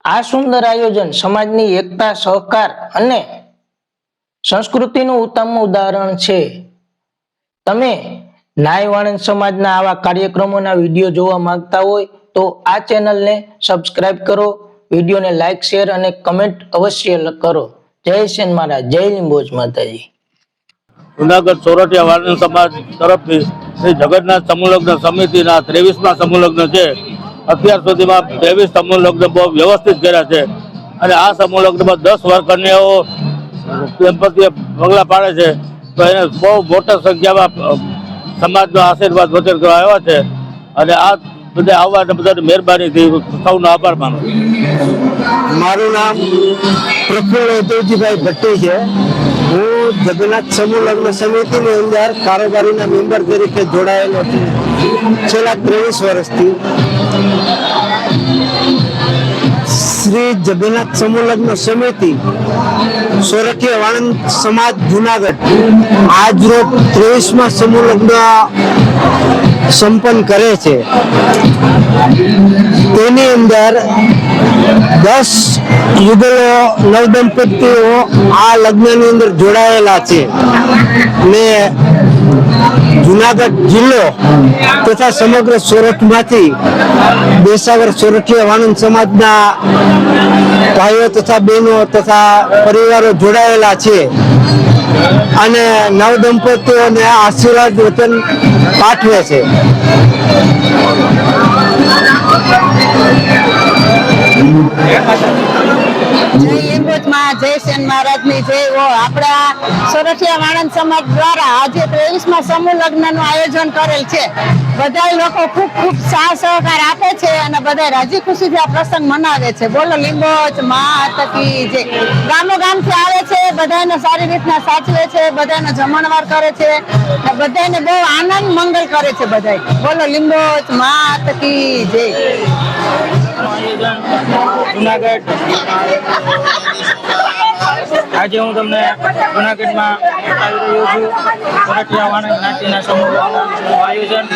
આ સુંદર આયોજન સમાજની એકતા, સહકાર અને સંસ્કૃતિનું ઉત્તમ ઉદાહરણ છે। તમે નાય વાણંદ સમાજના આવા કાર્યક્રમોના વિડીયો જોવા માંગતા હોય તો આ ચેનલને સબસ્ક્રાઇબ કરો, વિડીયોને લાઈક, શેર અને કમેન્ટ અવશ્ય કરો। જય સેન મહારાજ, જય લીંબોજ માતાજી। જુનાગઢ સોરઠિયા વાણંદ સમાજ તરફથી શ્રી જગન્નાથ સમૂહ લગ્ન સમિતિના 23મા સમૂહ લગ્ન છે। અત્યાર સુધીમાં 23 સમૂહ લગ્ન બહુ વ્યવસ્થિત કર્યા છે અને આ સમૂહ લગ્નમાં 10 વર કન્યાઓ દંપતીએ પગલા પાડે છે, તો એને બહુ મોટા સંખ્યામાં સમાજનો આશીર્વાદ વચન કરવા આવ્યા છે અને આ બધા આવવાને બધાની મહેરબાનીથી સૌનો આભાર માનું। મારું નામ પ્રફુલ્લ ઉદયજીભાઈ ભટ્ટી છે। હું જગન્નાથ સમૂહ લગ્ન સમિતિની અંદર કારોબારીના મેમ્બર તરીકે જોડાયેલો છું છેલ્લા 23 વર્ષથી। શ્રી જગન્નાથ સમૂહ લગ્ન સમિતિ સોરઠિયા વાણંદ સમાજ જુનાગઢ આજ રોજ 23મા સમૂહ લગ્ન સંપન્ન કરે છે। તેની અંદર 10 યુગલો નવદંપતિઓ આ લગ્નની અંદર જોડાયેલા છે ને જુનાગઢ જિલ્લો તથા સમગ્ર સોરઠમાંથી દેશાવર સોરઠિયા વાણંદ સમાજના ભાઈઓ તથા બહેનો તથા પરિવારો જોડાયેલા છે અને નવદંપતિઓને આશીર્વાદ વચન પાઠવે છે। જય લીંબોજ માં, જય સેન મહારાજ ની જય। આપણા સોરઠિયા વાણંદ સમાજ દ્વારા આજે 23મા સમૂહ લગ્ન નું આયોજન કરેલ છે। બધા લોકો ખૂબ ખૂબ સાથ સહકાર આપે છે અને બધા રાજી ખુશીથી આ પ્રસંગ મનાવે છે। બોલો લીંબોજ માત કી જય। ગામો ગામથી આવે છે, બધાને સારી રીતના સાચવે છે, બધાને જમણવાર કરે છે, બધાને બહુ આનંદ મંગલ કરે છે બધાય। બોલો લીંબોજ માત કી જય। જુનાગઢ આજે હું તમને જુનાગઢમાં આવી રહ્યો છું સોરઠિયા વાણંદ જ્ઞાતિના સમૂહ લગ્નનું આયોજન।